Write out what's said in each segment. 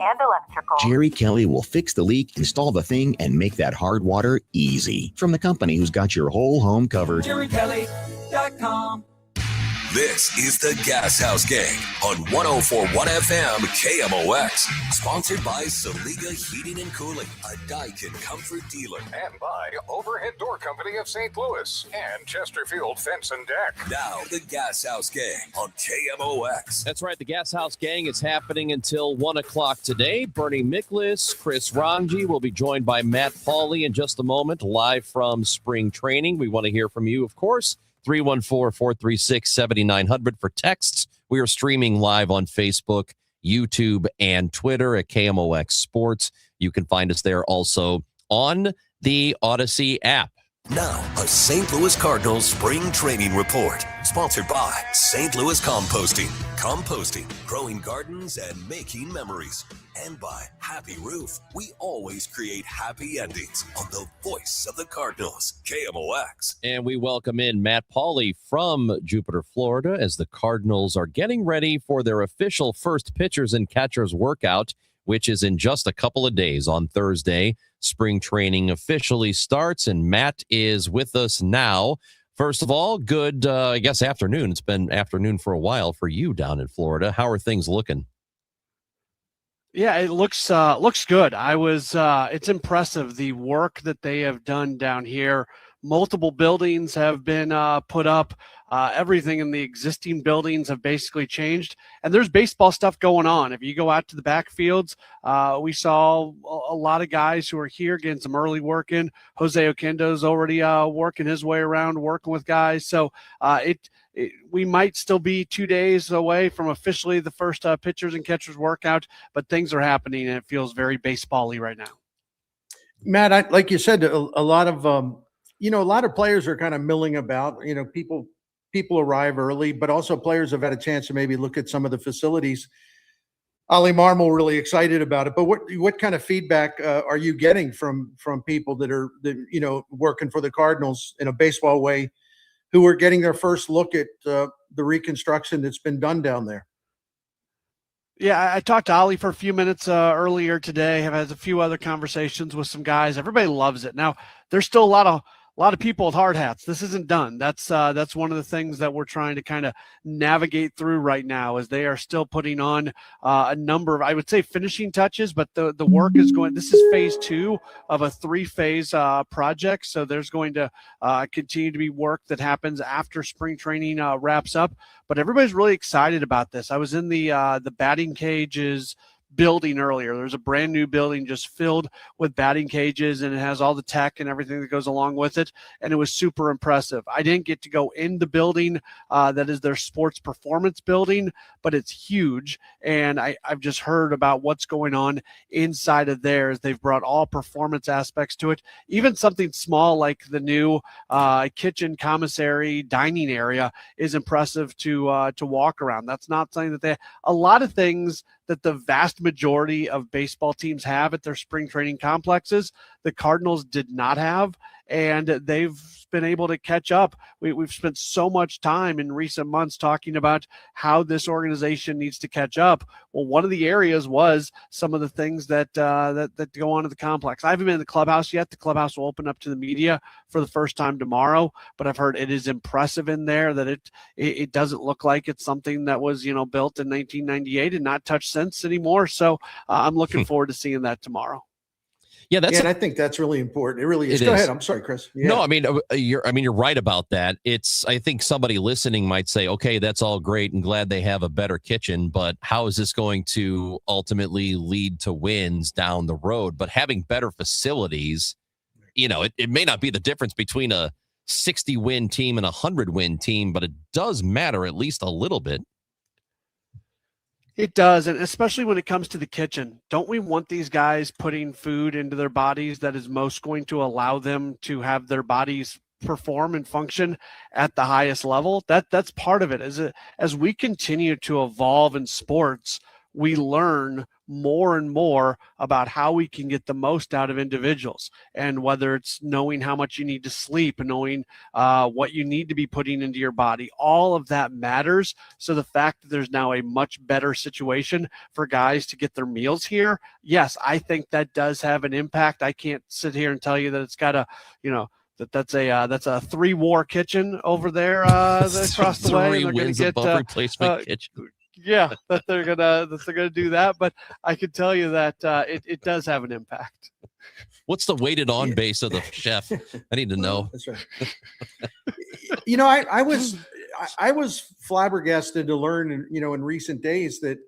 and electrical. Jerry Kelly will fix the leak, install the thing, and make that hard water easy. From the company who's got your whole home covered. JerryKelly.com. This is the Gashouse Gang on 104.1 FM KMOX. Sponsored by Saliga Heating and Cooling, a Daikin comfort dealer. And by Overhead Door Company of St. Louis and Chesterfield Fence and Deck. Now, the Gashouse Gang on KMOX. That's right. The Gashouse Gang is happening until 1 o'clock today. Bernie Miklas, Chris Ranji will be joined by Matt Pauley in just a moment, live from spring training. We want to hear from you, of course. 314-436-7900 for texts. We are streaming live on Facebook, YouTube, and Twitter at KMOX Sports. You can find us there also on the Odyssey app. Now, a St. Louis Cardinals spring training report. Sponsored by St. Louis Composting. Composting, growing gardens, and making memories. And by Happy Roof. We always create happy endings on the voice of the Cardinals, KMOX. And we welcome in Matt Pauley from Jupiter, Florida, as the Cardinals are getting ready for their official first pitchers and catchers workout, which is in just a couple of days on Thursday. Spring training officially starts, and Matt is with us now. First of all, good, afternoon. It's been afternoon for a while for you down in Florida. How are things looking? Yeah, it looks good. It's impressive, the work that they have done down here. Multiple buildings have been put up. Everything in the existing buildings have basically changed, and there's baseball stuff going on. If you go out to the backfields, we saw a lot of guys who are here getting some early work in. Jose Oquendo's already working his way around, working with guys. So we might still be 2 days away from officially the first pitchers and catchers workout, but things are happening, and it feels very baseball-y right now. Matt, like you said, a lot of players are kind of milling about. People arrive early, but also players have had a chance to maybe look at some of the facilities. Ali Marmol really excited about it. But what kind of feedback are you getting from people that are working for the Cardinals in a baseball way, who are getting their first look at the reconstruction that's been done down there? Yeah, I talked to Ali for a few minutes earlier today. Have had a few other conversations with some guys. Everybody loves it. Now, there's still a lot of people with hard hats. This isn't done. That's one of the things that we're trying to kind of navigate through right now, as they are still putting on a number of, I would say, finishing touches, but the work is going. This is phase 2 of a 3-phase project. So there's going to continue to be work that happens after spring training wraps up. But everybody's really excited about this. I was in the batting cages building earlier. There's a brand new building just filled with batting cages, and it has all the tech and everything that goes along with it, and it was super impressive. I didn't get to go in the building that is their sports performance building, but it's huge, and I've just heard about what's going on inside of there. They've brought all performance aspects to it. Even something small like the new kitchen, commissary, dining area is impressive to walk around. That's not something that a lot of things that the vast majority of baseball teams have at their spring training complexes, the Cardinals did not have, and they've been able to catch up. We've spent so much time in recent months talking about how this organization needs to catch up. Well, one of the areas was some of the things that go on at the complex. I haven't been in the clubhouse yet. The clubhouse will open up to the media for the first time tomorrow, but I've heard it is impressive in there, that it doesn't look like it's something that was, built in 1998 and not touched since anymore. So I'm looking forward to seeing that tomorrow. Yeah, and I think that's really important. It really is. Go ahead. I'm sorry, Chris. Yeah. No, you're right about that. I think somebody listening might say, okay, that's all great and glad they have a better kitchen, but how is this going to ultimately lead to wins down the road? But having better facilities, it may not be the difference between a 60-win team and a 100-win team, but it does matter at least a little bit. It does, and especially when it comes to the kitchen. Don't we want these guys putting food into their bodies that is most going to allow them to have their bodies perform and function at the highest level? That's part of it. As we continue to evolve in sports, we learn more and more about how we can get the most out of individuals, and whether it's knowing how much you need to sleep and knowing what you need to be putting into your body, all of that matters. So the fact that there's now a much better situation for guys to get their meals here, yes, I think that does have an impact. I can't sit here and tell you that it's got a, that's a 3-war kitchen over there across the way. They're going to get replacement kitchen. Yeah, that they're gonna do that, but I can tell you that it does have an impact. What's the weighted on base of the chef? I need to know. That's right. I was flabbergasted to learn, in recent days that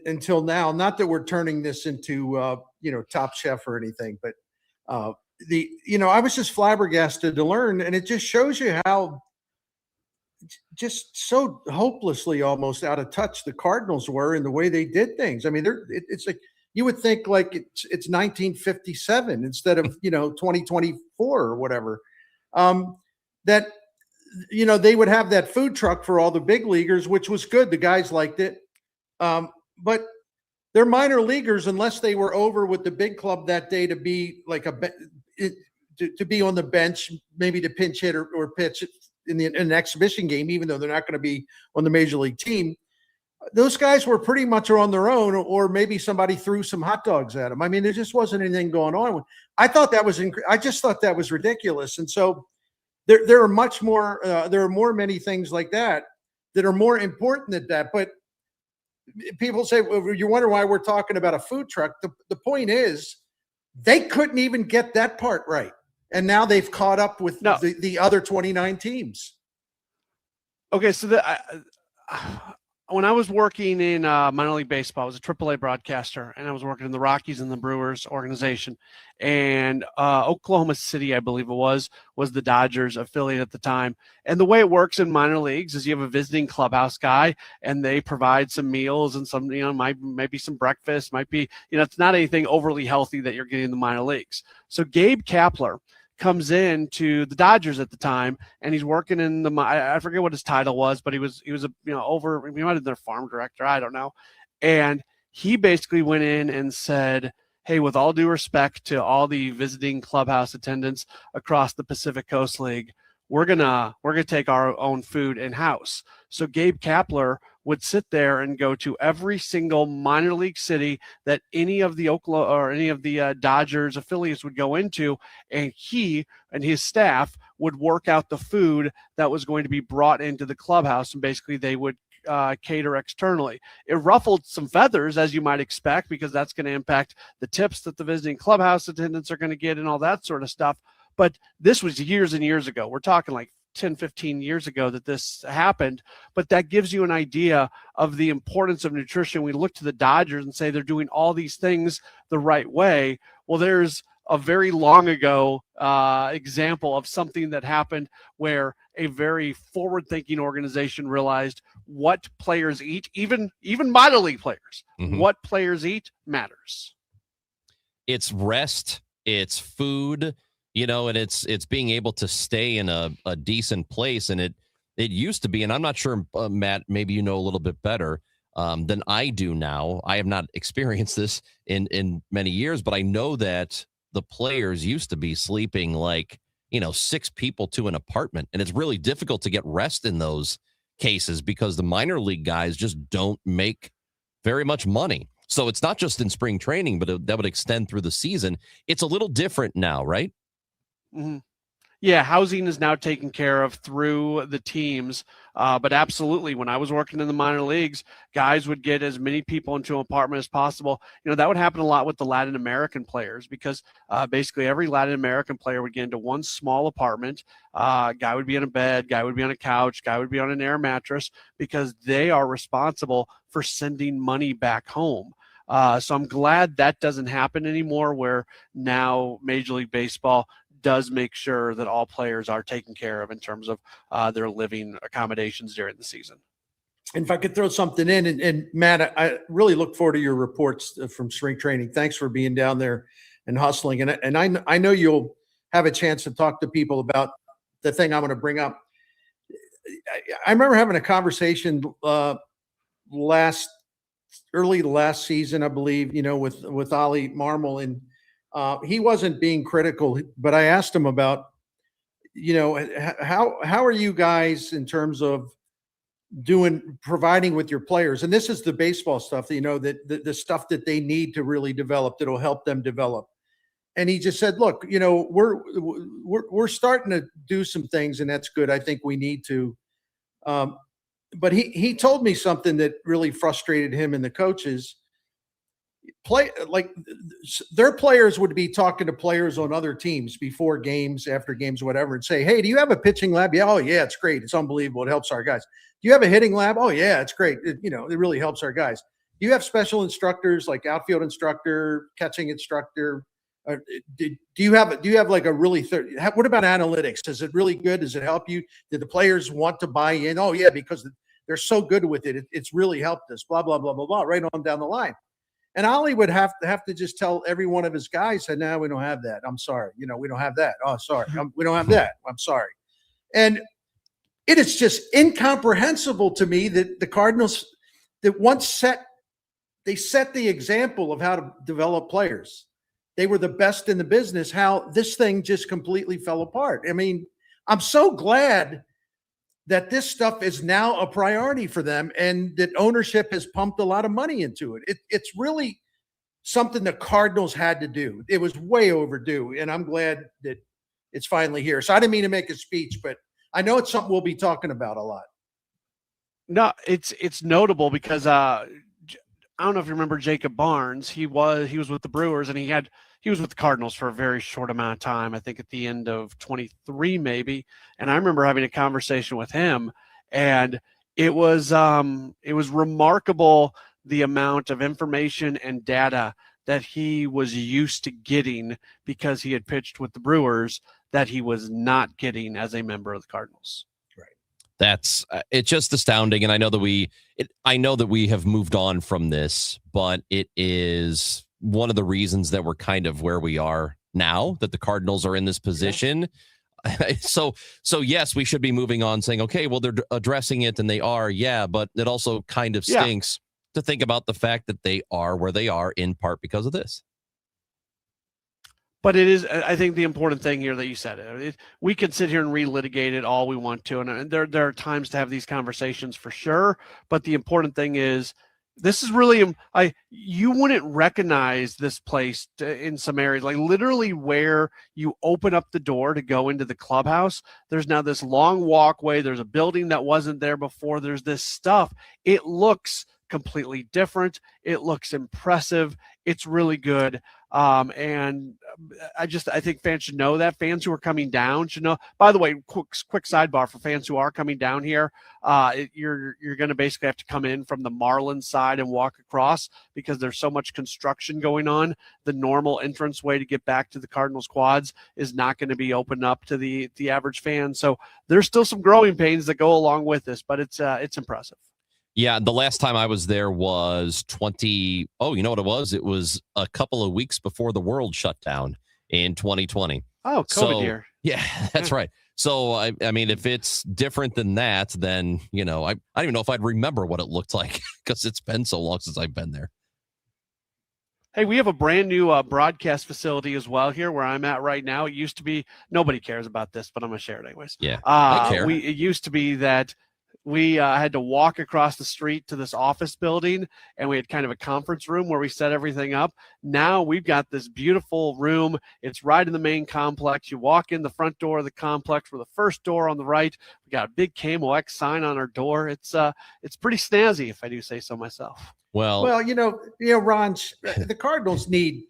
until now, not that we're turning this into Top Chef or anything, but I was just flabbergasted to learn, and it just shows you how just so hopelessly almost out of touch the Cardinals were in the way they did things. I mean, it's like you would think like it's 1957 instead of 2024 or whatever. That they would have that food truck for all the big leaguers, which was good. The guys liked it, but they're minor leaguers unless they were over with the big club that day to be like to be on the bench, maybe to pinch hit or pitch in an exhibition game, even though they're not going to be on the major league team. Those guys were pretty much on their own, or maybe somebody threw some hot dogs at them. I mean, there just wasn't anything going on. I just thought that was ridiculous. And so there are much more, many things like that are more important than that. But people say, well, you wonder why we're talking about a food truck. The point is they couldn't even get that part right. And now they've caught up with the other 29 teams. Okay, so when I was working in minor league baseball, I was a AAA broadcaster, and I was working in the Rockies and the Brewers organization. And Oklahoma City, I believe it was the Dodgers affiliate at the time. And the way it works in minor leagues is you have a visiting clubhouse guy, and they provide some meals and some, maybe some breakfast, might be, it's not anything overly healthy that you're getting in the minor leagues. So Gabe Kapler comes in to the Dodgers at the time, and he's working in I forget what his title was, but he was he might have been their farm director, I don't know. And he basically went in and said, hey, with all due respect to all the visiting clubhouse attendants across the Pacific Coast League, we're gonna take our own food in-house. So Gabe Kapler would sit there and go to every single minor league city that any of the Dodgers affiliates would go into, and he and his staff would work out the food that was going to be brought into the clubhouse, and basically they would cater externally. It ruffled some feathers, as you might expect, because that's going to impact the tips that the visiting clubhouse attendants are going to get and all that sort of stuff. But this was years and years ago. We're talking like 10, 15 years ago that this happened, but that gives you an idea of the importance of nutrition. We look to the Dodgers and say they're doing all these things the right way. Well, there's a very long ago example of something that happened where a very forward-thinking organization realized what players eat, even minor league players, what players eat matters. It's rest, it's food, and it's being able to stay in a decent place. And it used to be, and I'm not sure, Matt, maybe you know a little bit better than I do now. I have not experienced this in many years, but I know that the players used to be sleeping like, 6 people to an apartment. And it's really difficult to get rest in those cases because the minor league guys just don't make very much money. So it's not just in spring training, but that would extend through the season. It's a little different now, right? Mm-hmm. Yeah, housing is now taken care of through the teams. But absolutely, when I was working in the minor leagues, guys would get as many people into an apartment as possible. That would happen a lot with the Latin American players because basically every Latin American player would get into one small apartment. Guy would be in a bed, guy would be on a couch, guy would be on an air mattress because they are responsible for sending money back home. So I'm glad that doesn't happen anymore, where now Major League Baseball does make sure that all players are taken care of in terms of their living accommodations during the season. And if I could throw something in, and Matt, I really look forward to your reports from spring training. Thanks for being down there and hustling. And I know you'll have a chance to talk to people about the thing I'm going to bring up. I remember having a conversation last early last season, I believe, with Ollie Marmol, and he wasn't being critical, but I asked him about, how are you guys in terms of providing with your players? And this is the baseball stuff, that the stuff that they need to really develop, that'll help them develop. And he just said, look, we're starting to do some things, and that's good. I think we need to. But he told me something that really frustrated him and the coaches. Their players would be talking to players on other teams before games, after games, whatever, and say, hey, do you have a pitching lab? Yeah. Oh yeah, it's great. It's unbelievable. It helps our guys. Do you have a hitting lab? Oh yeah, it's great. It really helps our guys. Do you have special instructors, like outfield instructor, catching instructor? Do you have like a really what about analytics? Is it really good? Does it help you? Did the players want to buy in? Oh yeah, because they're so good with it. It's really helped us, blah, blah, blah, blah, blah, right on down the line. And Ollie would have to just tell every one of his guys, said, no, we don't have that. I'm sorry. We don't have that. Oh, sorry. We don't have that. I'm sorry. And it is just incomprehensible to me that the Cardinals that they set the example of how to develop players. They were the best in the business, how this thing just completely fell apart. I mean, I'm so glad that this stuff is now a priority for them, and that ownership has pumped a lot of money into it. It's really something the Cardinals had to do. It was way overdue, and I'm glad that it's finally here. So I didn't mean to make a speech, but I know it's something we'll be talking about a lot. No, it's notable because I don't know if you remember Jacob Barnes. He was with the Brewers, and he was with the Cardinals for a very short amount of time, I think at the end of 23 maybe. And I remember having a conversation with him, and it was remarkable the amount of information and data that he was used to getting because he had pitched with the Brewers that he was not getting as a member of the Cardinals. Right. That's it's just astounding. And I know that we have moved on from this, but it is one of the reasons that we're kind of where we are now, that the Cardinals are in this position. Yeah. So yes, we should be moving on, saying, okay, well, they're addressing it, and they are. Yeah. But it also kind of stinks to think about the fact that they are where they are in part because of this. But it is, I think, the important thing here that you said. We can sit here and relitigate it all we want to, and there are times to have these conversations for sure. But the important thing is, this is really, you wouldn't recognize this place in some areas, like literally where you open up the door to go into the clubhouse. There's now this long walkway. There's a building that wasn't there before. There's this stuff. It looks completely different. It looks impressive. It's really good. And I think fans should know that. Fans who are coming down should know. By the way, quick sidebar for fans who are coming down here, you're going to basically have to come in from the Marlins side and walk across because there's so much construction going on. The normal entrance way to get back to the Cardinals quads is not going to be open up to the average fan. So there's still some growing pains that go along with this, but it's impressive. Yeah, the last time I was there was you know what it was? It was a couple of weeks before the world shut down in 2020. Oh, COVID year. Yeah, that's right. So, I mean, if it's different than that, then, I don't even know if I'd remember what it looked like because it's been so long since I've been there. Hey, we have a brand new broadcast facility as well here where I'm at right now. It used to be, nobody cares about this, but I'm going to share it anyways. Yeah, I care. It used to be that we had to walk across the street to this office building, and we had kind of a conference room where we set everything up. Now we've got this beautiful room. It's right in the main complex. You walk in the front door of the complex. We're the first door on the right. We got a big Camo X sign on our door. It's pretty snazzy, if I do say so myself. Well, Ron, the Cardinals need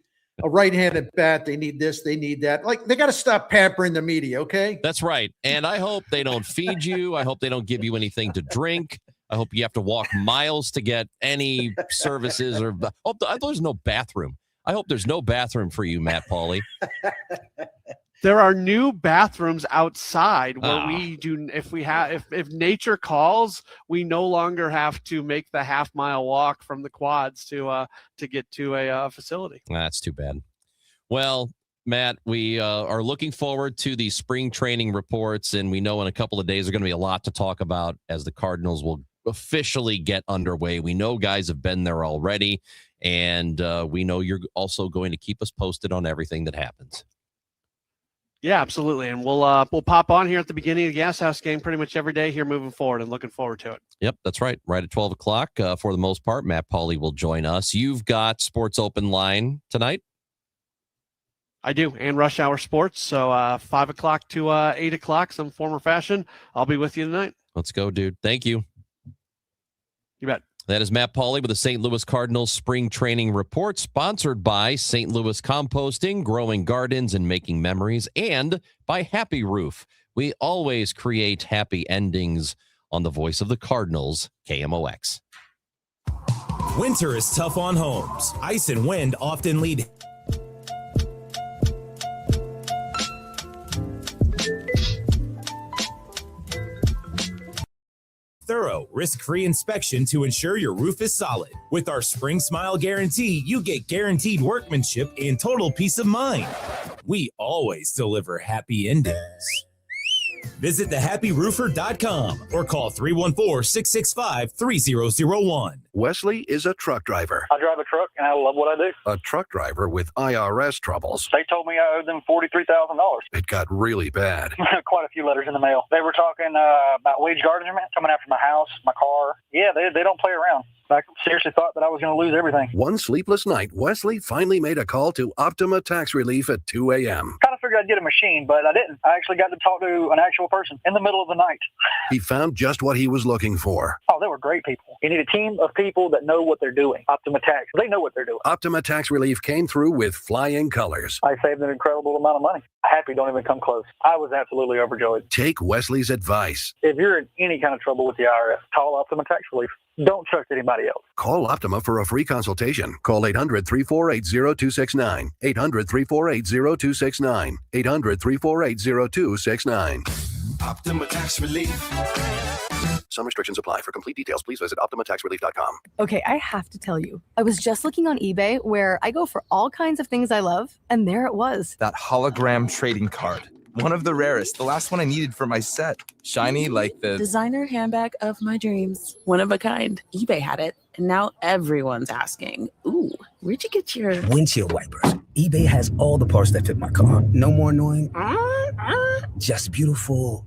a right-handed bat. They need this. They need that. Like, they got to stop pampering the media, okay? That's right. And I hope they don't feed you. I hope they don't give you anything to drink. I hope you have to walk miles to get any services. There's no bathroom. I hope there's no bathroom for you, Matt Pauley. There are new bathrooms outside where we do. If nature calls, we no longer have to make the half-mile walk from the quads to get to a facility. That's too bad. Well, Matt, we are looking forward to the spring training reports, and we know in a couple of days there's going to be a lot to talk about as the Cardinals will officially get underway. We know guys have been there already, and we know you're also going to keep us posted on everything that happens. Yeah, absolutely. And we'll pop on here at the beginning of the Gashouse Gang pretty much every day here moving forward, and looking forward to it. Yep, that's right. Right at 12 o'clock for the most part. Matt Pauley will join us. You've got Sports Open Line tonight. I do, and Rush Hour Sports. So 5 o'clock to 8 o'clock, some form or fashion. I'll be with you tonight. Let's go, dude. Thank you. You bet. That is Matt Pauley with the St. Louis Cardinals Spring Training Report, sponsored by St. Louis Composting, Growing Gardens and Making Memories, and by Happy Roof. We always create happy endings on the voice of the Cardinals, KMOX. Winter is tough on homes. Ice and wind often lead. Thorough, risk-free inspection to ensure your roof is solid. With our Spring Smile Guarantee, you get guaranteed workmanship and total peace of mind. We always deliver happy endings. Visit thehappyroofer.com or call 314-665-3001. Wesley is a truck driver. I drive a truck and I love what I do. A truck driver with IRS troubles. They told me I owed them $43,000. It got really bad. Quite a few letters in the mail. They were talking about wage garnishment, coming after my house, my car. Yeah, they don't play around. I seriously thought that I was going to lose everything. One sleepless night, Wesley finally made a call to Optima Tax Relief at 2 a.m. Kind of figured I'd get a machine, but I didn't. I actually got to talk to an actual person in the middle of the night. He found just what he was looking for. Oh, they were great people. You need a team of people that know what they're doing. Optima Tax, they know what they're doing. Optima Tax Relief came through with flying colors. I saved an incredible amount of money. Happy don't even come close. I was absolutely overjoyed. Take Wesley's advice. If you're in any kind of trouble with the IRS, call Optima Tax Relief. Don't trust anybody else. Call Optima for a free consultation. Call 800-348-0269. 800-348-0269. 800-348-0269. Optima Tax Relief. Some restrictions apply. For complete details, please visit OptimaTaxRelief.com. Okay, I have to tell you. I was just looking on eBay where I go for all kinds of things I love, and there it was. That hologram trading card. One of the rarest. The last one I needed for my set. Shiny like the designer handbag of my dreams. One of a kind. eBay had it, and now everyone's asking, ooh, where'd you get your windshield wipers? eBay has all the parts that fit my car. No more annoying. Just beautiful.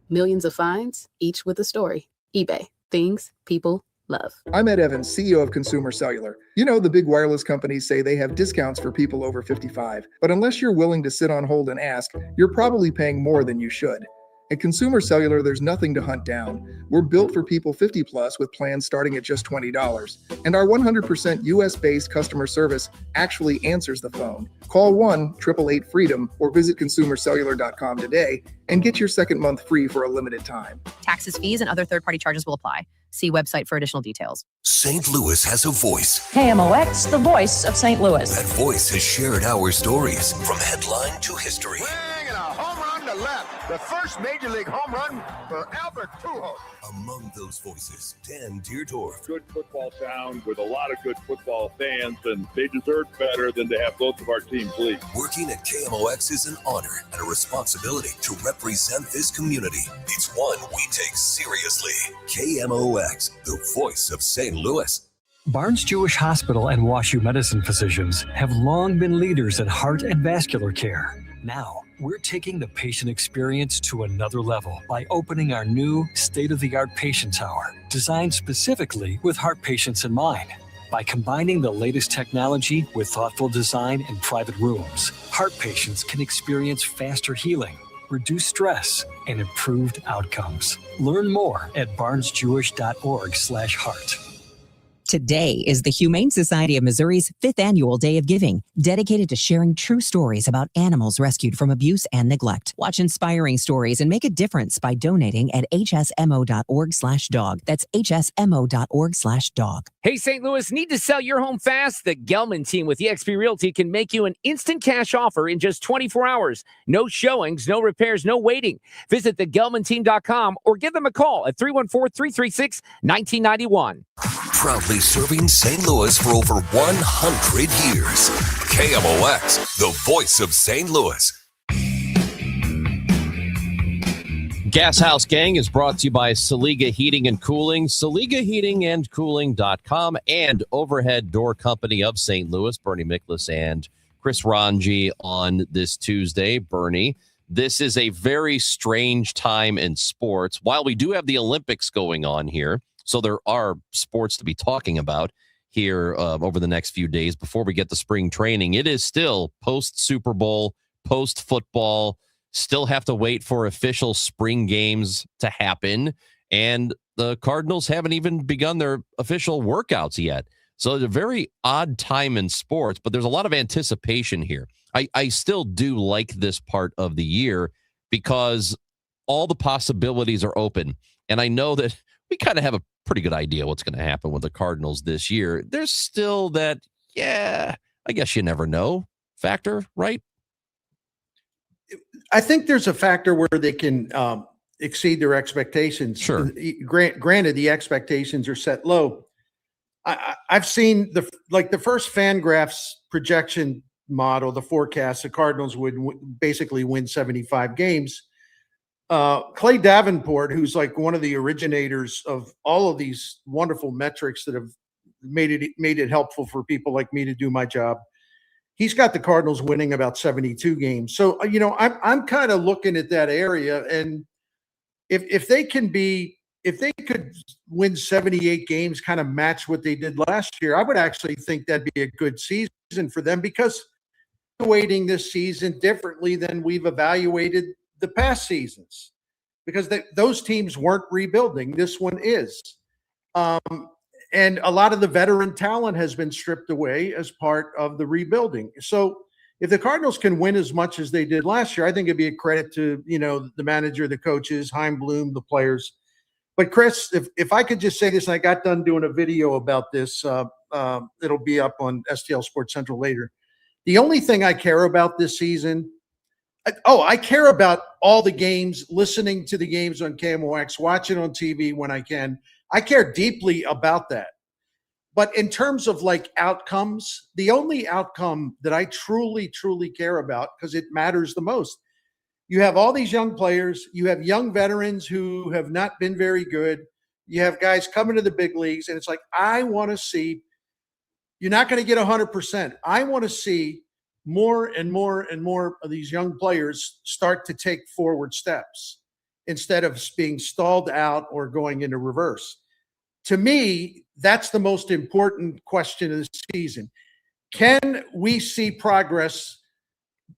Millions of finds, each with a story. eBay. Things people love. I'm Ed Evans, CEO of Consumer Cellular. You know, the big wireless companies say they have discounts for people over 55. But unless you're willing to sit on hold and ask, you're probably paying more than you should. At Consumer Cellular, there's nothing to hunt down. We're built for people 50 plus with plans starting at just $20. And our 100% US-based customer service actually answers the phone. Call 1-888-FREEDOM or visit consumercellular.com today and get your second month free for a limited time. Taxes, fees, and other third-party charges will apply. See website for additional details. St. Louis has a voice. KMOX, the voice of St. Louis. That voice has shared our stories from headline to history. Swing and a home run to left. The first major league home run for Albert Pujols. Among those voices, Dan Deerdorf. Good football town with a lot of good football fans, and they deserve better than to have both of our teams lead. Working at KMOX is an honor and a responsibility to represent this community. It's one we take seriously. KMOX, the voice of St. Louis. Barnes Jewish Hospital and WashU Medicine physicians have long been leaders in heart and vascular care. Now, we're taking the patient experience to another level by opening our new state-of-the-art patient tower, designed specifically with heart patients in mind. By combining the latest technology with thoughtful design and private rooms, heart patients can experience faster healing, reduced stress, and improved outcomes. Learn more at barnesjewish.org/heart. Today is the Humane Society of Missouri's 5th Annual Day of Giving, dedicated to sharing true stories about animals rescued from abuse and neglect. Watch inspiring stories and make a difference by donating at hsmo.org/dog. That's hsmo.org/dog. Hey, St. Louis, need to sell your home fast? The Gelman team with eXp Realty can make you an instant cash offer in just 24 hours. No showings, no repairs, no waiting. Visit thegelmanteam.com or give them a call at 314-336-1991. Proudly serving St. Louis for over 100 years. KMOX, the voice of St. Louis. Gashouse Gang is brought to you by Saliga Heating and Cooling, SaligaHeatingandCooling.com, and Overhead Door Company of St. Louis. Bernie Miklas and Chris Ranji on this Tuesday. Bernie, this is a very strange time in sports. While we do have the Olympics going on here, so there are sports to be talking about here over the next few days before we get to spring training. It is still post-Super Bowl, post-football. Still have to wait for official spring games to happen. And the Cardinals haven't even begun their official workouts yet. So it's a very odd time in sports, but there's a lot of anticipation here. I still do like this part of the year because all the possibilities are open. And I know that we kind of have a pretty good idea what's going to happen with the Cardinals this year. There's still that, I guess you never know factor, right? I think there's a factor where they can exceed their expectations. Sure. Granted, the expectations are set low. I've seen the first Fangraphs projection model, the forecast, the Cardinals would basically win 75 games. Clay Davenport, who's like one of the originators of all of these wonderful metrics that have made it helpful for people like me to do my job, he's got the Cardinals winning about 72 games. So, I'm kind of looking at that area. And if they could win 78 games, kind of match what they did last year, I would actually think that'd be a good season for them, because evaluating this season differently than we've evaluated the past seasons, because those teams weren't rebuilding. This one is. And a lot of the veteran talent has been stripped away as part of the rebuilding. So if the Cardinals can win as much as they did last year, I think it'd be a credit to, the manager, the coaches, Chaim Bloom, the players. But Chris, if I could just say this, and I got done doing a video about this, it'll be up on STL Sports Central later. The only thing I care about this season, I care about all the games, listening to the games on KMOX, watching on TV when I can. I care deeply about that. But in terms of outcomes, the only outcome that I truly, truly care about, because it matters the most, you have all these young players, you have young veterans who have not been very good, you have guys coming to the big leagues, and it's I want to see, you're not going to get 100%. I want to see more and more and more of these young players start to take forward steps instead of being stalled out or going into reverse. To me, that's the most important question of the season. Can we see progress,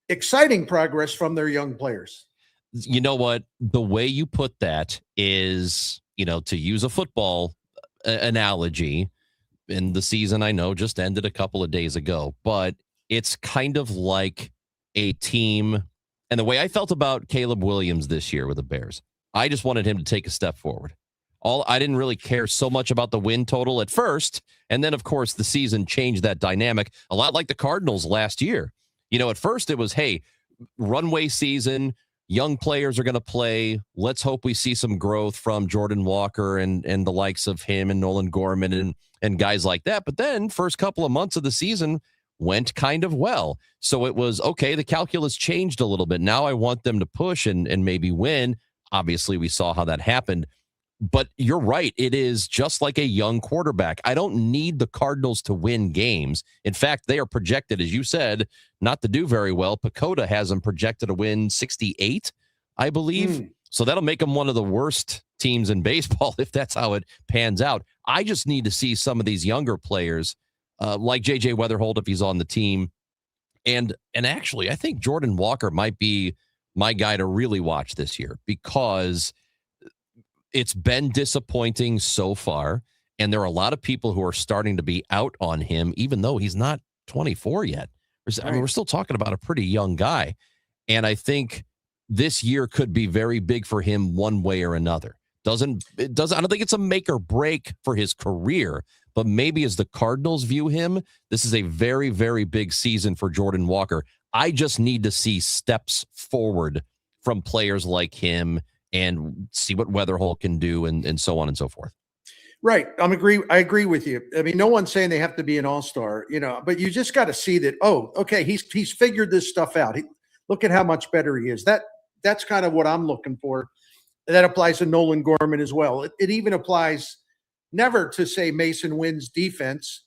exciting progress from their young players? You know what? The way you put that is, to use a football analogy, in the season I know just ended a couple of days ago, but it's kind of like a team. And the way I felt about Caleb Williams this year with the Bears, I just wanted him to take a step forward. I didn't really care so much about the win total at first. And then, of course, the season changed that dynamic, a lot like the Cardinals last year. At first it was, hey, runway season, young players are going to play. Let's hope we see some growth from Jordan Walker and the likes of him and Nolan Gorman and guys like that. But then first couple of months of the season went kind of well. So it was, okay, the calculus changed a little bit. Now I want them to push and maybe win. Obviously, we saw how that happened. But you're right. It is just like a young quarterback. I don't need the Cardinals to win games. In fact, they are projected, as you said, not to do very well. Pacoda has them projected to win 68, I believe. So that'll make them one of the worst teams in baseball if that's how it pans out. I just need to see some of these younger players, like J.J. Weatherholt if he's on the team. And actually, I think Jordan Walker might be my guy to really watch this year, because it's been disappointing so far, and there are a lot of people who are starting to be out on him, even though he's not 24 yet. I mean, we're still talking about a pretty young guy, and I think this year could be very big for him one way or another. I don't think it's a make or break for his career, but maybe as the Cardinals view him, this is a very, very big season for Jordan Walker. I just need to see steps forward from players like him and see what Weatherholt can do and so on and so forth. Right. I agree with you. I mean, no one's saying they have to be an all-star, but you just got to see that, okay, he's figured this stuff out. Look at how much better he is. That's kind of what I'm looking for. That applies to Nolan Gorman as well. It even applies never to say Mason Wynn's defense,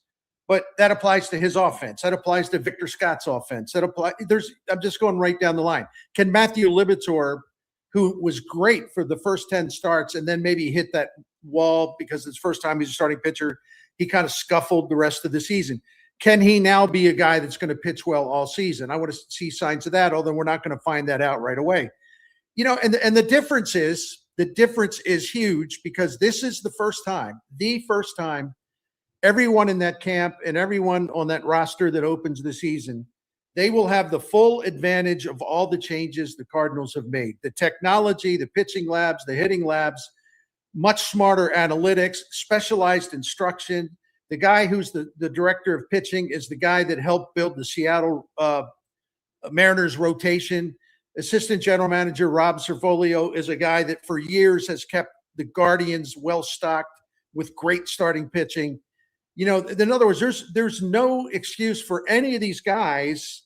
but that applies to his offense. That applies to Victor Scott's offense. I'm just going right down the line. Can Matthew Libator, who was great for the first 10 starts and then maybe hit that wall because it's the first time he's a starting pitcher, he kind of scuffled the rest of the season. Can he now be a guy that's going to pitch well all season? I want to see signs of that, although we're not going to find that out right away. And the difference is huge because this is the first time everyone in that camp and everyone on that roster that opens the season, they will have the full advantage of all the changes the Cardinals have made. The technology, the pitching labs, the hitting labs, much smarter analytics, specialized instruction. The guy who's the director of pitching is the guy that helped build the Seattle Mariners rotation. Assistant general manager Rob Cerfolio is a guy that for years has kept the Guardians well-stocked with great starting pitching. In other words, there's no excuse for any of these guys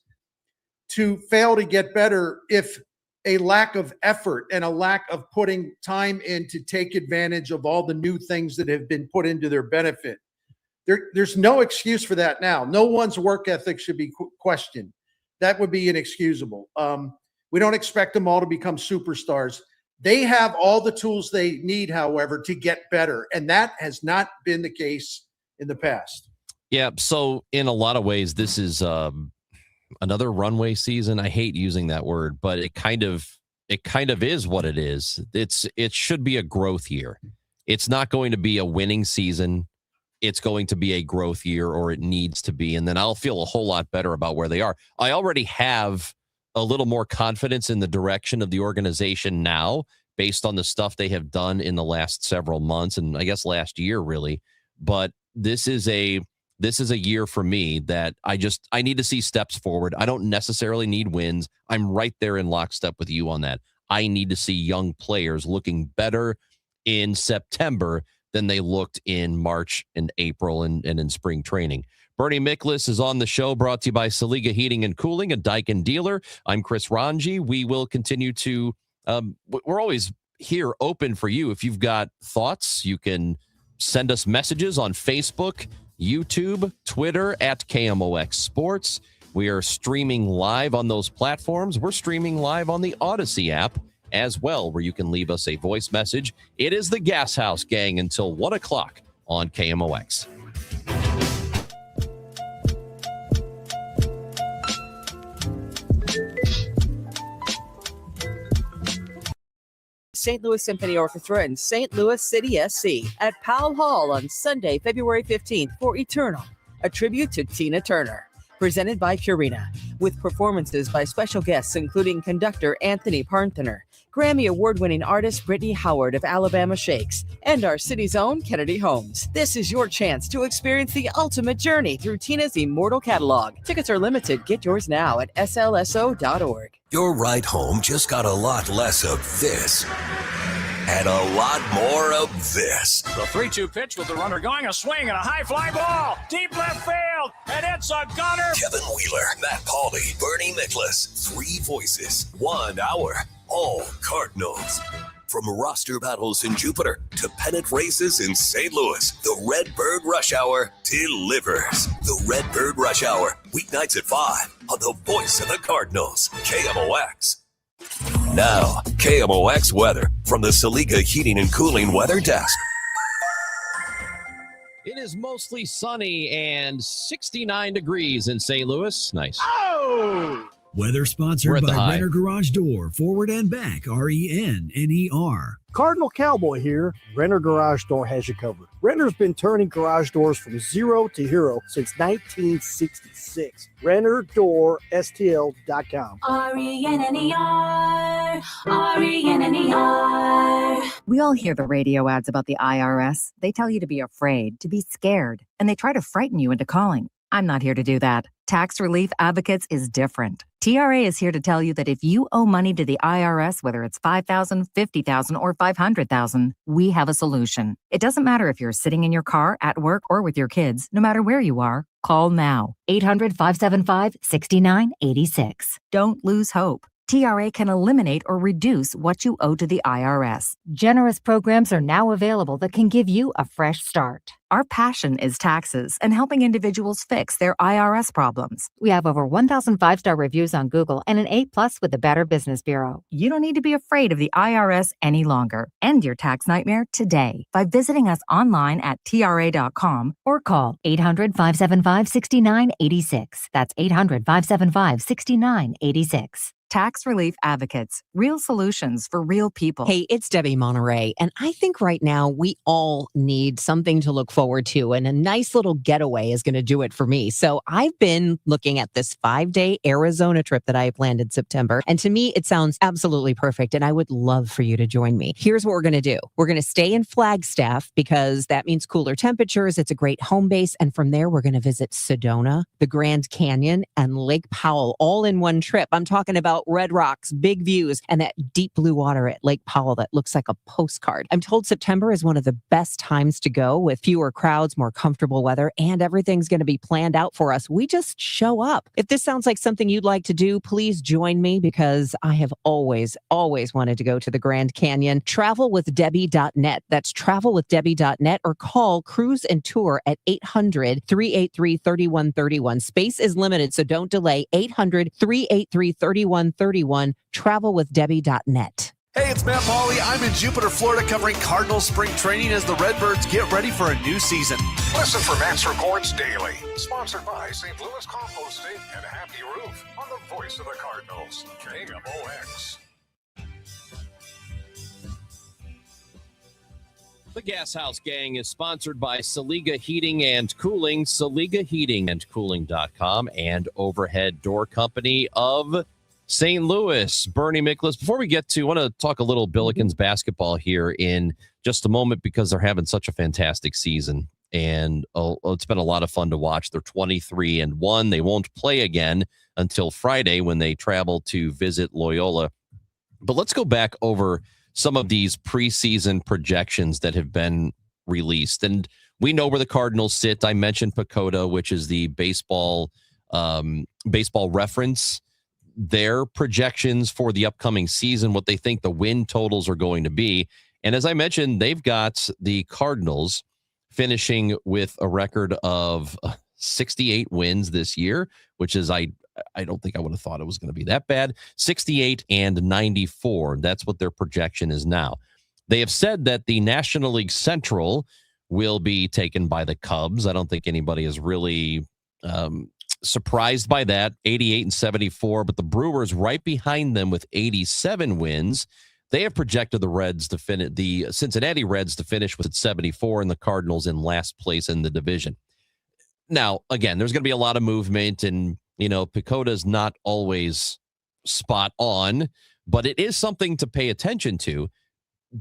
to fail to get better if a lack of effort and a lack of putting time in to take advantage of all the new things that have been put into their benefit. There's no excuse for that now. No one's work ethic should be questioned. That would be inexcusable. We don't expect them all to become superstars. They have all the tools they need, however, to get better. And that has not been the case in the past. Yeah. So in a lot of ways, this is another runway season. I hate using that word, but it kind of is what it is. It should be a growth year. It's not going to be a winning season. It's going to be a growth year, or it needs to be. And then I'll feel a whole lot better about where they are. I already have a little more confidence in the direction of the organization now based on the stuff they have done in the last several months and I guess last year really. But this is a year for me that I need to see steps forward. I don't necessarily need wins. I'm right there in lockstep with you on that. I need to see young players looking better in September than they looked in March and April and in spring training. Bernie Miklas is on the show, brought to you by Saliga Heating and Cooling, a Daikin dealer. I'm Chris Ranji. We will continue to, we're always here open for you. If you've got thoughts, you can send us messages on Facebook, YouTube, Twitter, at KMOX Sports. We are streaming live on those platforms. We're streaming live on the Odyssey app as well, where you can leave us a voice message. It is the Gashouse Gang until 1 o'clock on KMOX. St. Louis Symphony Orchestra and St. Louis City SC at Powell Hall on Sunday, February 15th for Eternal, a tribute to Tina Turner. Presented by Purina, with performances by special guests including conductor Anthony Partner, Grammy Award-winning artist Brittany Howard of Alabama Shakes, and our city's own Kennedy Homes. This is your chance to experience the ultimate journey through Tina's immortal catalog. Tickets are limited. Get yours now at slso.org. Your ride home just got a lot less of this and a lot more of this. The 3-2 pitch with the runner going, a swing and a high fly ball. Deep left field, and it's a gunner. Kevin Wheeler, Matt Pauley, Bernie Miklas. 3 voices, 1 hour. All Cardinals. From roster battles in Jupiter to pennant races in St. Louis, the Redbird Rush Hour delivers. The Redbird Rush Hour, weeknights at 5 on the voice of the Cardinals, KMOX. Now, KMOX weather from the Saliga Heating and Cooling Weather Desk. It is mostly sunny and 69 degrees in St. Louis. Nice. Oh! Weather sponsored by Renner Garage Door, forward and back, RENNER. Cardinal Cowboy here. Renner Garage Door has you covered. Renner's been turning garage doors from zero to hero since 1966. RennerDoorSTL.com. RENNER. We all hear the radio ads about the IRS. They tell you to be afraid, to be scared, and they try to frighten you into calling. I'm not here to do that. Tax Relief Advocates is different. TRA is here to tell you that if you owe money to the IRS, whether it's $5,000, $50,000, or $500,000, we have a solution. It doesn't matter if you're sitting in your car, at work, or with your kids. No matter where you are, call now. 800-575-6986. Don't lose hope. TRA can eliminate or reduce what you owe to the IRS. Generous programs are now available that can give you a fresh start. Our passion is taxes and helping individuals fix their IRS problems. We have over 1,000 5-star reviews on Google and an A+ with the Better Business Bureau. You don't need to be afraid of the IRS any longer. End your tax nightmare today by visiting us online at TRA.com or call 800-575-6986. That's 800-575-6986. Tax Relief Advocates, real solutions for real people. Hey, it's Debbie Monterey, and I think right now we all need something to look forward to, and a nice little getaway is going to do it for me. So I've been looking at this 5-day Arizona trip that I planned in September, and to me, it sounds absolutely perfect, and I would love for you to join me. Here's what we're going to do. We're going to stay in Flagstaff because that means cooler temperatures. It's a great home base, and from there, we're going to visit Sedona, the Grand Canyon, and Lake Powell all in one trip. I'm talking about red rocks, big views, and that deep blue water at Lake Powell that looks like a postcard. I'm told September is one of the best times to go with fewer crowds, more comfortable weather, and everything's going to be planned out for us. We just show up. If this sounds like something you'd like to do, please join me because I have always wanted to go to the Grand Canyon. Travelwithdebbie.net. That's travelwithdebbie.net or call Cruise and Tour at 800-383-3131. Space is limited, so don't delay. 800-383-3131. Travelwithdebbie.net. Hey, it's Matt Pauley. I'm in Jupiter, Florida, covering Cardinals spring training as the Redbirds get ready for a new season. Listen for Matt's Reports Daily. Sponsored by St. Louis Composting and Happy Roof on the voice of the Cardinals, KMOX. The Gashouse Gang is sponsored by Saliga Heating and Cooling, SaligaHeatingandCooling.com, and Overhead Door Company of St. Louis. Bernie Miklasz, before we get to, I want to talk a little Billikens basketball here in just a moment because they're having such a fantastic season. And it's been a lot of fun to watch. They're 23-1. They won't play again until Friday when they travel to visit Loyola. But let's go back over some of these preseason projections that have been released. And we know where the Cardinals sit. I mentioned Pacoda, which is the baseball reference. Their projections for the upcoming season, what they think the win totals are going to be. And as I mentioned, they've got the Cardinals finishing with a record of 68 wins this year, which is, I don't think I would have thought it was going to be that bad. 68-94. That's what their projection is now. They have said that the National League Central will be taken by the Cubs. I don't think anybody is really surprised by that. 88-74, but the Brewers right behind them with 87 wins. They have projected the Reds to finish, the Cincinnati Reds to finish with 74, and the Cardinals in last place in the division. Now, again, there's going to be a lot of movement, and Pacoda is not always spot on, but it is something to pay attention to.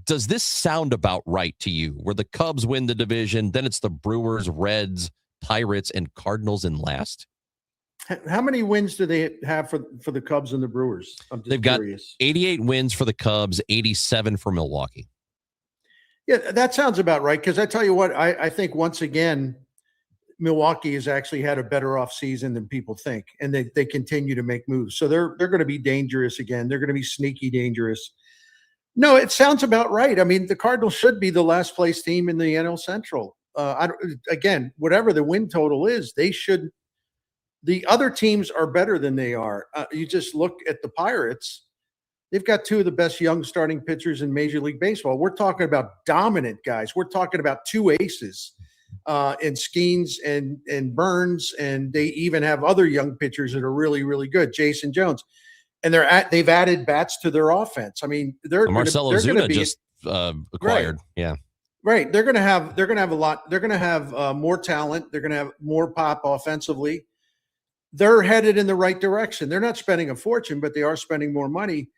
Does this sound about right to you? Where the Cubs win the division, then it's the Brewers, Reds, Pirates, and Cardinals in last? How many wins do they have for the Cubs and the Brewers? I'm just curious. Got 88 wins for the Cubs, 87 for Milwaukee. Yeah, that sounds about right. Because I tell you what, I think once again, Milwaukee has actually had a better off season than people think, and they continue to make moves. So they're going to be dangerous again. They're going to be sneaky dangerous. No, it sounds about right. I mean, the Cardinals should be the last place team in the NL Central. Again, whatever the win total is, they should. The other teams are better than they are. You just look at the Pirates. They've got two of the best young starting pitchers in Major League Baseball. We're talking about dominant guys. We're talking about two aces in Skeens and Burns, and they even have other young pitchers that are really, really good. Jason Jones, and they've added bats to their offense. I mean, Marcell Ozuna just acquired. Right. Yeah. Right. They're going to have a lot. They're going to have more talent. They're going to have more pop offensively. They're headed in the right direction. They're not spending a fortune, but they are spending more money.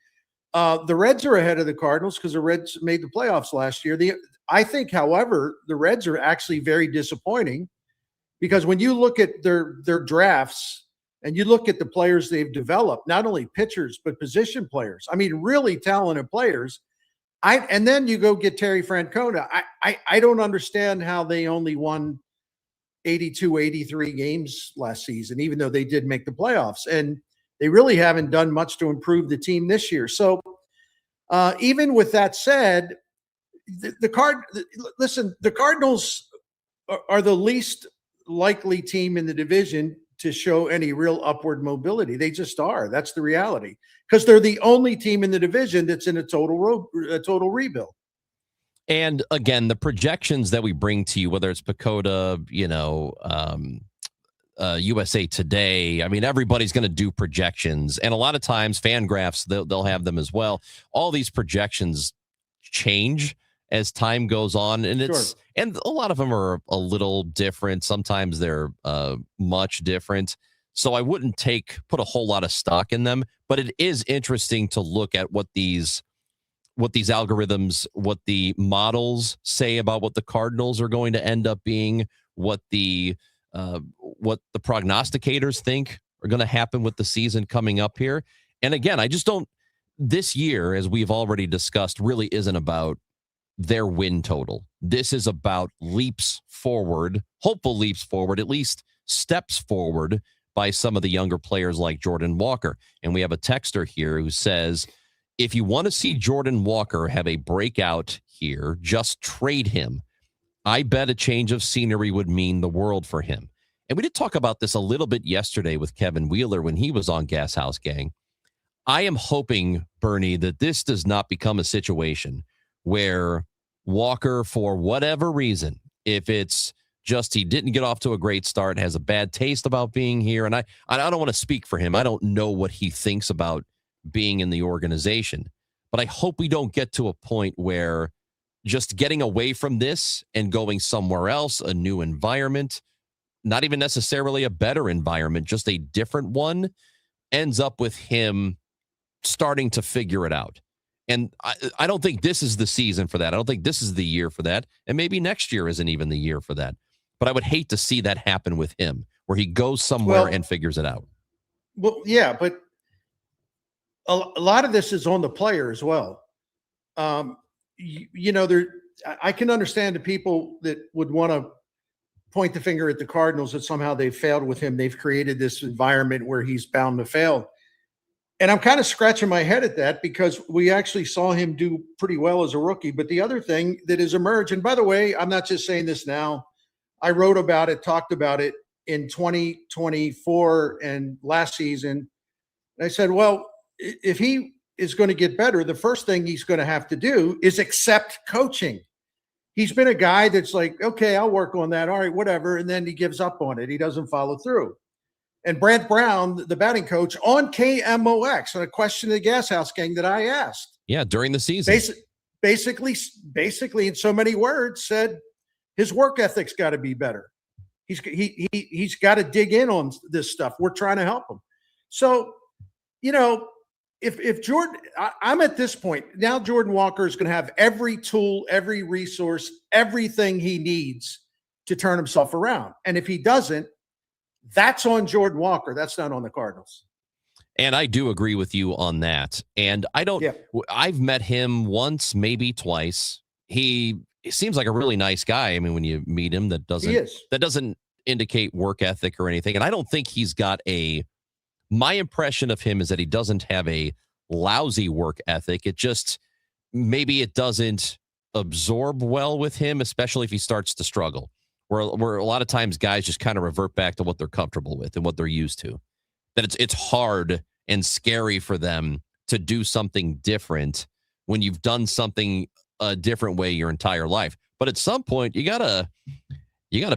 The Reds are ahead of the Cardinals because the Reds made the playoffs last year. I think, however, the Reds are actually very disappointing because when you look at their drafts and you look at the players they've developed, not only pitchers, but position players, I mean, really talented players. And then you go get Terry Francona. I don't understand how they only won 82, 83 games last season, even though they did make the playoffs. And They really haven't done much to improve the team this year. So even with that said, the Cardinals are the least likely team in the division to show any real upward mobility. They just are. That's the reality, because they're the only team in the division that's in a total rebuild. And again, the projections that we bring to you, whether it's Pacoda, USA Today, I mean, everybody's going to do projections. And a lot of times Fangraphs, they'll have them as well. All these projections change as time goes on. And and a lot of them are a little different. Sometimes they're much different. So I wouldn't put a whole lot of stock in them, but it is interesting to look at what these algorithms, what the models say about what the Cardinals are going to end up being, what the prognosticators think are going to happen with the season coming up here. And again, this year, as we've already discussed, really isn't about their win total. This is about leaps forward, hopeful leaps forward, at least steps forward by some of the younger players like Jordan Walker. And we have a texter here who says, if you want to see Jordan Walker have a breakout here, just trade him. I bet a change of scenery would mean the world for him. And we did talk about this a little bit yesterday with Kevin Wheeler when he was on Gashouse Gang. I am hoping, Bernie, that this does not become a situation where Walker, for whatever reason, if it's just he didn't get off to a great start, has a bad taste about being here, and I don't want to speak for him. I don't know what he thinks about being in the organization, but I hope we don't get to a point where just getting away from this and going somewhere else, a new environment, not even necessarily a better environment, just a different one, ends up with him starting to figure it out. And I don't think this is the season for that. I don't think this is the year for that. And maybe next year isn't even the year for that. But I would hate to see that happen with him, where he goes somewhere and figures it out. Well, yeah, but a lot of this is on the player as well. I can understand the people that would want to point the finger at the Cardinals that somehow they've failed with him. They've created this environment where he's bound to fail. And I'm kind of scratching my head at that, because we actually saw him do pretty well as a rookie. But the other thing that has emerged, and by the way, I'm not just saying this now, I wrote about it, talked about it in 2024 and last season. And I said, well, if he is going to get better, the first thing he's going to have to do is accept coaching. He's been a guy that's like, okay, I'll work on that. All right, whatever. And then he gives up on it. He doesn't follow through. And Brant Brown, the batting coach, on KMOX, on a question of the Gashouse Gang that I asked. Yeah, during the season. Basically, in so many words, said his work ethic's got to be better. He's got to dig in on this stuff. We're trying to help him. So, if Jordan, I'm at this point now, Jordan Walker is going to have every tool, every resource, everything he needs to turn himself around. And if he doesn't, that's on Jordan Walker. That's not on the Cardinals. And I do agree with you on that. And I've met him once, maybe twice. He seems like a really nice guy. I mean, when you meet him, that doesn't indicate work ethic or anything. And I don't think he's got my impression of him is that he doesn't have a lousy work ethic. Maybe it doesn't absorb well with him, especially if he starts to struggle. Where a lot of times guys just kind of revert back to what they're comfortable with and what they're used to. That it's hard and scary for them to do something different when you've done something a different way your entire life. But at some point, you gotta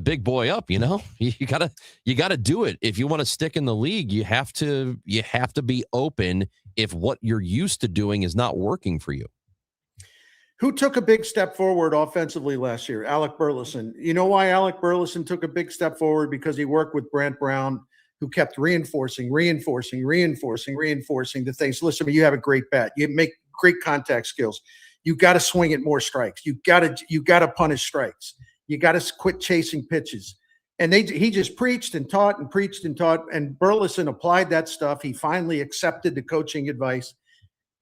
big boy up. You gotta do it. If you want to stick in the league, you have to be open if what you're used to doing is not working for you. Who took a big step forward offensively last year? Alec Burleson. You know why Alec Burleson took a big step forward? Because he worked with Brant Brown, who kept reinforcing the things. Listen, you have a great bat. You make great contact skills. You got to swing at more strikes. You got to punish strikes. You got to quit chasing pitches. And he just preached and taught. And Burleson applied that stuff. He finally accepted the coaching advice.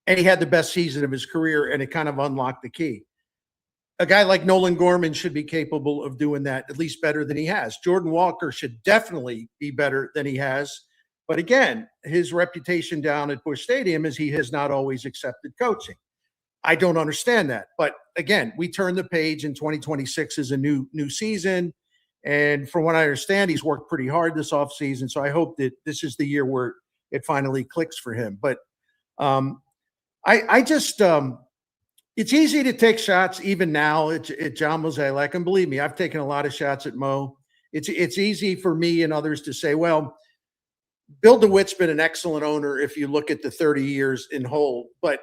And he had the best season of his career, and it kind of unlocked the key. A guy like Nolan Gorman should be capable of doing that, at least better than he has. Jordan Walker should definitely be better than he has. But again, his reputation down at Busch Stadium is he has not always accepted coaching. I don't understand that. But again, we turn the page, and 2026 is a new season. And from what I understand, he's worked pretty hard this offseason. So I hope that this is the year where it finally clicks for him. But I just it's easy to take shots even now at John Mozeliak. And believe me, I've taken a lot of shots at Mo. It's easy for me and others to say, well, Bill DeWitt's been an excellent owner if you look at the 30 years in whole, but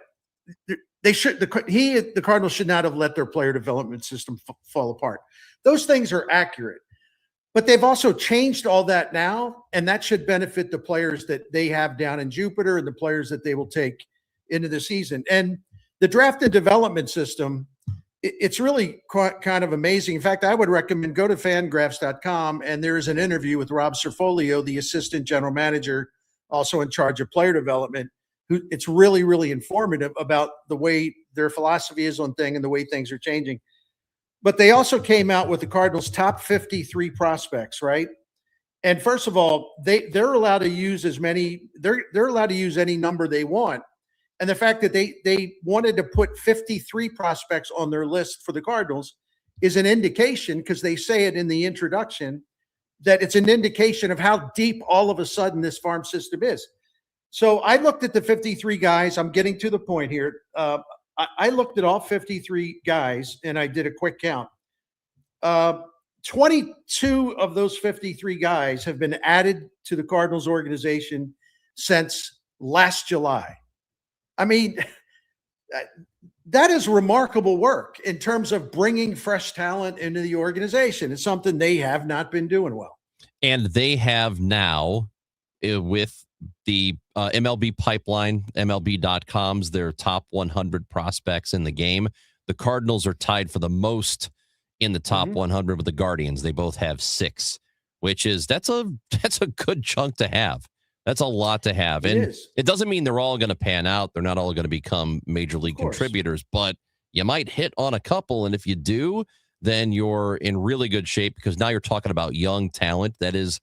the Cardinals should not have let their player development system fall apart. Those things are accurate, but they've also changed all that now, and that should benefit the players that they have down in Jupiter and the players that they will take into the season. And the draft and development system, it's really kind of amazing. In fact, I would recommend go to fangraphs.com, and there is an interview with Rob Cerfolio, the assistant general manager, also in charge of player development. It's really, really informative about the way their philosophy is on things and the way things are changing. But they also came out with the Cardinals' top 53 prospects, right? And first of all, they're allowed to use they're allowed to use any number they want. And the fact that they wanted to put 53 prospects on their list for the Cardinals is an indication, because they say it in the introduction, that it's an indication of how deep all of a sudden this farm system is. So I looked at the 53 guys. I'm getting to the point here. I looked at all 53 guys, and I did a quick count. 22 of those 53 guys have been added to the Cardinals organization since last July. I mean, that is remarkable work in terms of bringing fresh talent into the organization. It's something they have not been doing well. And they have now, with the MLB pipeline, MLB.com's their top 100 prospects in the game. The Cardinals are tied for the most in the top 100 with the Guardians. They both have 6, which is that's a good chunk to have. That's a lot to have. And it doesn't mean they're all going to pan out. They're not all going to become major league contributors, but you might hit on a couple. And if you do, then you're in really good shape, because now you're talking about young talent that is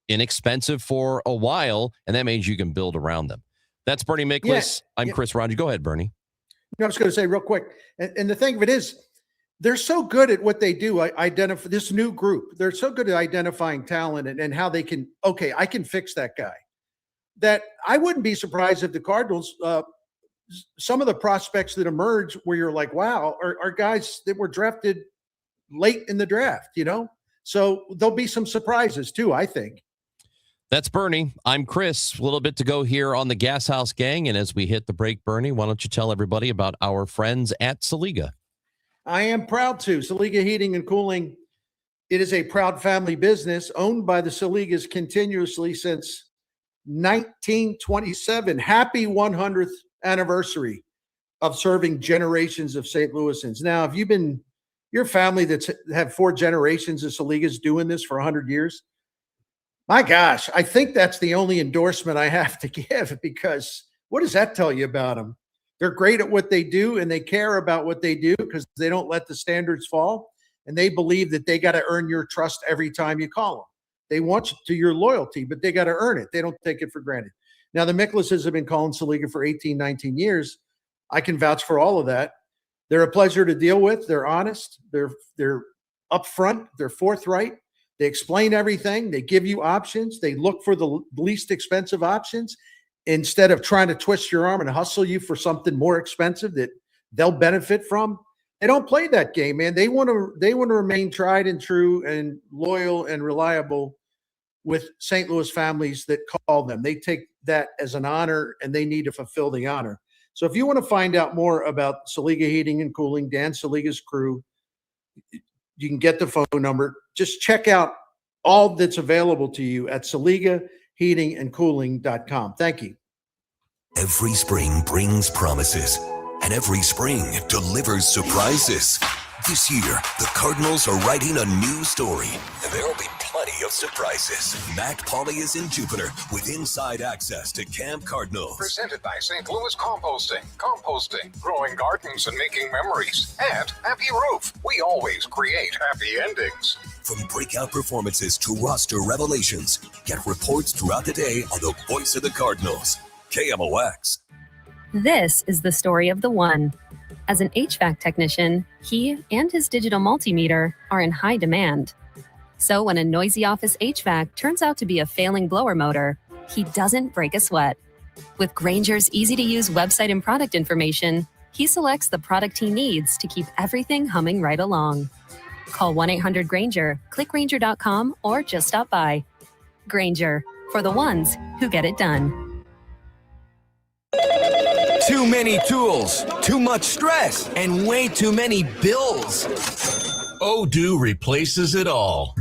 inexpensive for a while, and that means you can build around them. That's Bernie Miklasz. I'm Chris Ronji. Go ahead, Bernie. I was going to say real quick, and the thing of it is, they're so good at what they do. Identify this new group. They're so good at identifying talent and how they can, I can fix that guy. That I wouldn't be surprised if the Cardinals, some of the prospects that emerge where you're like, wow, are guys that were drafted late in the draft, So there'll be some surprises too, I think. That's Bernie. I'm Chris. A little bit to go here on the Gashouse Gang. And as we hit the break, Bernie, why don't you tell everybody about our friends at Saliga? I am proud to. Saliga Heating and Cooling. It is a proud family business owned by the Saligas continuously since 1927. Happy 100th anniversary of serving generations of St. Louisans. Now, if you've been your family that's have 4 generations of Saligas doing this for 100 years, my gosh, I think that's the only endorsement I have to give, because what does that tell you about them? They're great at what they do, and they care about what they do because they don't let the standards fall, and they believe that they got to earn your trust every time you call them. They want your loyalty, but they got to earn it. They don't take it for granted. Now, the Miklases have been calling Saliga for 18, 19 years. I can vouch for all of that. They're a pleasure to deal with. They're honest. They're upfront. They're forthright. They explain everything. They give you options. They look for the least expensive options instead of trying to twist your arm and hustle you for something more expensive that they'll benefit from. They don't play that game, man. They want to remain tried and true and loyal and reliable with St. Louis families that call them. They take that as an honor, and they need to fulfill the honor. So if you want to find out more about Saliga Heating and Cooling, Dan Saliga's crew, you can get the phone number. Just check out all that's available to you at SaligaHeatingandCooling.com. Thank you. Every spring brings promises, and every spring delivers surprises. This year, the Cardinals are writing a new story, and there will be plenty of surprises. Matt Pauley is in Jupiter with inside access to Camp Cardinals. Presented by St. Louis Composting. Composting, growing gardens and making memories. And Happy Roof. We always create happy endings. From breakout performances to roster revelations, get reports throughout the day on the voice of the Cardinals. KMOX. This is the story of the one. As an HVAC technician, he and his digital multimeter are in high demand. So when a noisy office HVAC turns out to be a failing blower motor, he doesn't break a sweat. With Grainger's easy-to-use website and product information, he selects the product he needs to keep everything humming right along. Call 1-800-GRAINGER, click Grainger.com, or just stop by. Grainger, for the ones who get it done. Too many tools, too much stress, and way too many bills. Odoo replaces it all.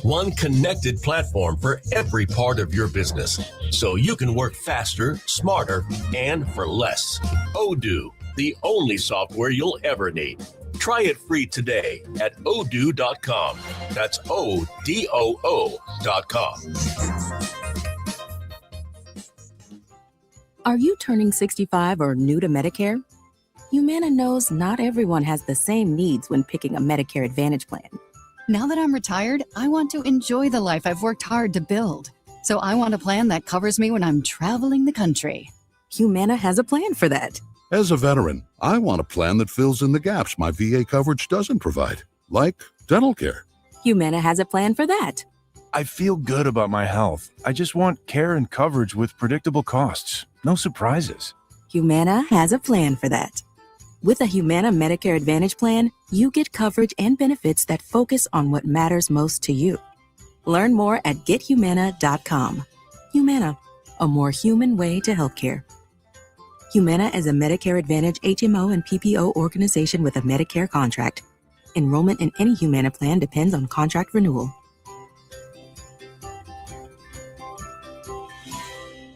One connected platform for every part of your business, so you can work faster, smarter, and for less. Odoo, the only software you'll ever need. Try it free today at odoo.com. That's ODOO.com. Are you turning 65 or new to Medicare? Humana knows not everyone has the same needs when picking a Medicare Advantage plan. Now that I'm retired, I want to enjoy the life I've worked hard to build. So I want a plan that covers me when I'm traveling the country. Humana has a plan for that. As a veteran, I want a plan that fills in the gaps my VA coverage doesn't provide, like dental care. Humana has a plan for that. I feel good about my health. I just want care and coverage with predictable costs. No surprises. Humana has a plan for that. With a Humana Medicare Advantage plan, you get coverage and benefits that focus on what matters most to you. Learn more at gethumana.com. Humana, a more human way to healthcare. Humana is a Medicare Advantage HMO and PPO organization with a Medicare contract. Enrollment in any Humana plan depends on contract renewal.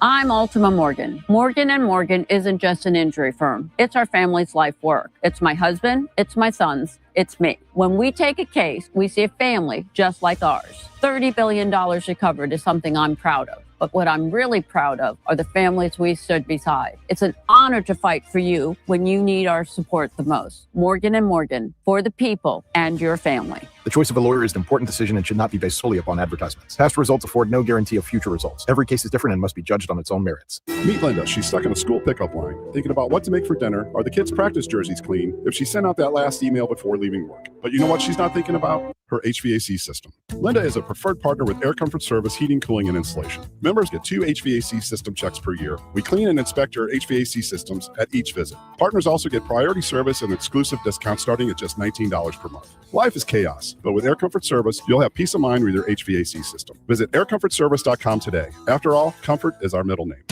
I'm Ultima Morgan. Morgan & Morgan isn't just an injury firm. It's our family's life work. It's my husband, it's my sons, it's me. When we take a case, we see a family just like ours. $30 billion recovered is something I'm proud of. But what I'm really proud of are the families we stood beside. It's an honor to fight for you when you need our support the most. Morgan & Morgan, for the people and your family. The choice of a lawyer is an important decision and should not be based solely upon advertisements. Past results afford no guarantee of future results. Every case is different and must be judged on its own merits. Meet Linda. She's stuck in a school pickup line, thinking about what to make for dinner. Are the kids' practice jerseys clean? If she sent out that last email before leaving work. But you know what she's not thinking about? Her HVAC system. Linda is a preferred partner with Air Comfort Service Heating, Cooling, and Installation. Members get 2 HVAC system checks per year. We clean and inspect your HVAC systems at each visit. Partners also get priority service and exclusive discounts starting at just $19 per month. Life is chaos, but with Air Comfort Service, you'll have peace of mind with your HVAC system. Visit aircomfortservice.com today. After all, comfort is our middle name.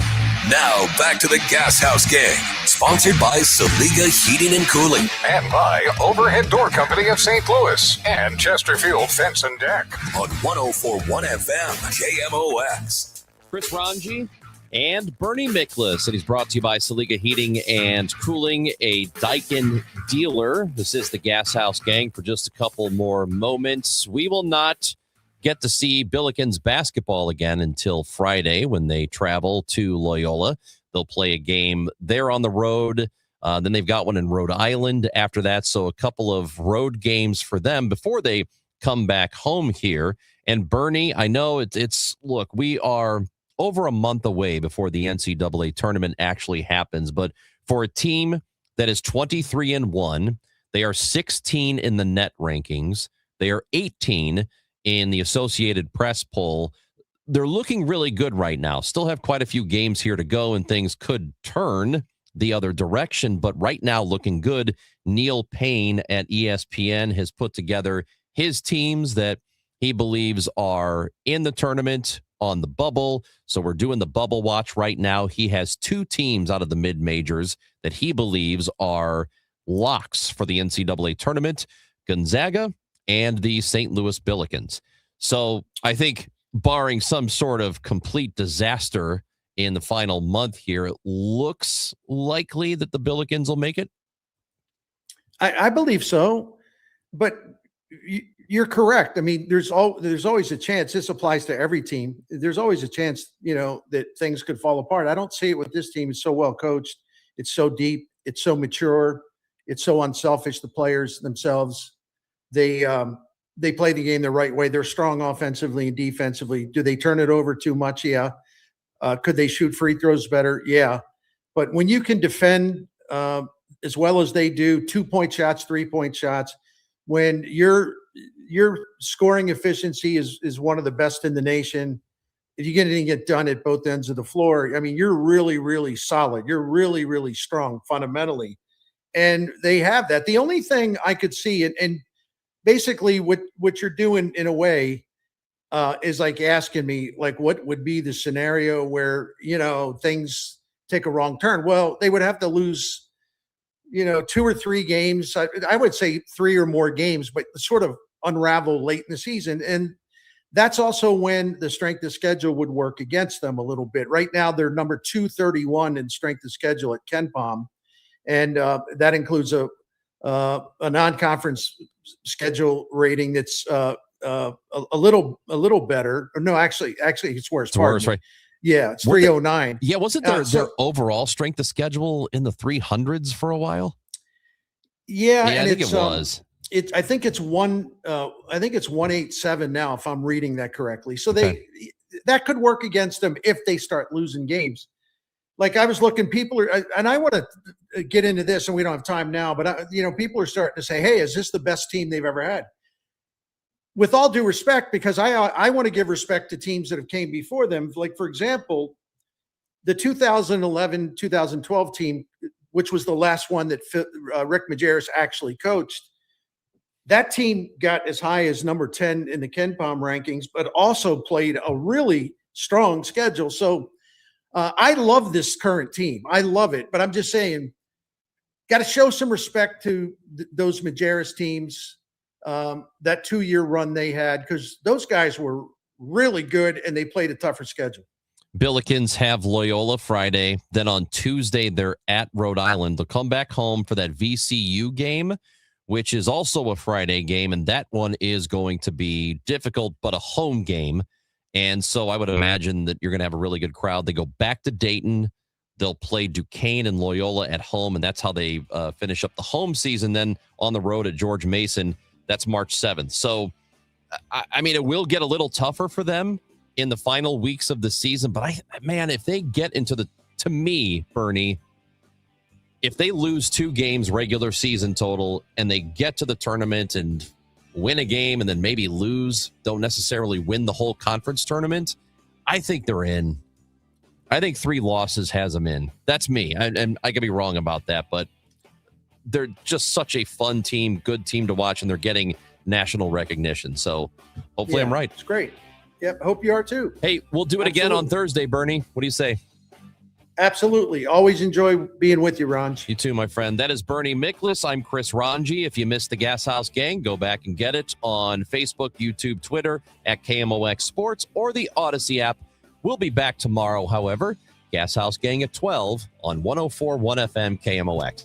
Now, back to the Gashouse Gang, sponsored by Saliga Heating and Cooling. And by Overhead Door Company of St. Louis and Chesterfield Fence and Deck. On 104.1 FM, KMOX. Chris Ranji and Bernie Miklas, and he's brought to you by Saliga Heating and Cooling, a Daikin dealer. This is the Gashouse Gang for just a couple more moments. We will not get to see Billikens basketball again until Friday when they travel to Loyola. They'll play a game there on the road. Then they've got one in Rhode Island after that. So a couple of road games for them before they come back home here. And Bernie, I know it's look, we are over a month away before the NCAA tournament actually happens. But for a team that is 23-1, they are 16 in the net rankings. They are 18 in the Associated Press poll. They're looking really good right now. Still have quite a few games here to go, and things could turn the other direction, but right now looking good. Neil Payne at ESPN has put together his teams that he believes are in the tournament on the bubble. So we're doing the bubble watch right now. He has 2 teams out of the mid-majors that he believes are locks for the NCAA tournament, Gonzaga and the St. Louis Billikens. So I think barring some sort of complete disaster in the final month here, it looks likely that the Billikens will make it. I believe so. But, You're correct. I mean, there's always a chance. This applies to every team. There's always a chance, that things could fall apart. I don't see it with this team. It's so well coached. It's so deep. It's so mature. It's so unselfish. The players themselves, they play the game the right way. They're strong offensively and defensively. Do they turn it over too much? Yeah. Could they shoot free throws better? Yeah. But when you can defend as well as they do, 2-point shots, 3-point shots, when your scoring efficiency is one of the best in the nation, if you get done at both ends of the floor, I mean, you're really, really solid. You're really, really strong fundamentally. And they have that. The only thing I could see, and basically what you're doing in a way is like asking me, like, what would be the scenario where, things take a wrong turn? Well, they would have to lose, 2 or 3 games. I would say 3 or more games, but sort of unravel late in the season. And that's also when the strength of schedule would work against them a little bit. Right now, they're number 231 in strength of schedule at KenPom. And that includes a non-conference schedule rating that's a little better. Or no, actually, it's worse. It's worse, right? Yeah, it's 309. Yeah, wasn't their overall strength of schedule in the 300s for a while? Yeah, I think it was. I think it's 187 now, if I'm reading that correctly. So that could work against them if they start losing games. Like I was looking, and I want to get into this, and we don't have time now, but people are starting to say, "Hey, is this the best team they've ever had?" With all due respect, because I want to give respect to teams that have came before them. Like, for example, the 2011-2012 team, which was the last one that Rick Majerus actually coached, that team got as high as number 10 in the KenPom rankings, but also played a really strong schedule. So I love this current team. I love it. But I'm just saying, got to show some respect to those Majerus teams. That 2-year run they had, because those guys were really good and they played a tougher schedule. Billikens have Loyola Friday. Then on Tuesday, they're at Rhode Island. They'll come back home for that VCU game, which is also a Friday game. And that one is going to be difficult, but a home game. And so I would imagine that you're going to have a really good crowd. They go back to Dayton. They'll play Duquesne and Loyola at home. And that's how they finish up the home season. Then on the road at George Mason. That's March 7th. So, I mean, it will get a little tougher for them in the final weeks of the season. But, if they get into to me, Bernie, if they lose 2 games regular season total and they get to the tournament and win a game and then maybe lose, don't necessarily win the whole conference tournament, I think they're in. I think 3 losses has them in. That's me. And I could be wrong about that, but they're just such a fun team, good team to watch, and they're getting national recognition. So hopefully I'm right. It's great. Yep. Hope you are too. Hey, we'll do it again on Thursday, Bernie. What do you say? Absolutely. Always enjoy being with you, Ranj. You too, my friend. That is Bernie Miklasz. I'm Chris Ranji. If you missed the Gashouse Gang, go back and get it on Facebook, YouTube, Twitter at KMOX Sports or the Odyssey app. We'll be back tomorrow, however. Gashouse Gang at 12 on 104.1 FM KMOX.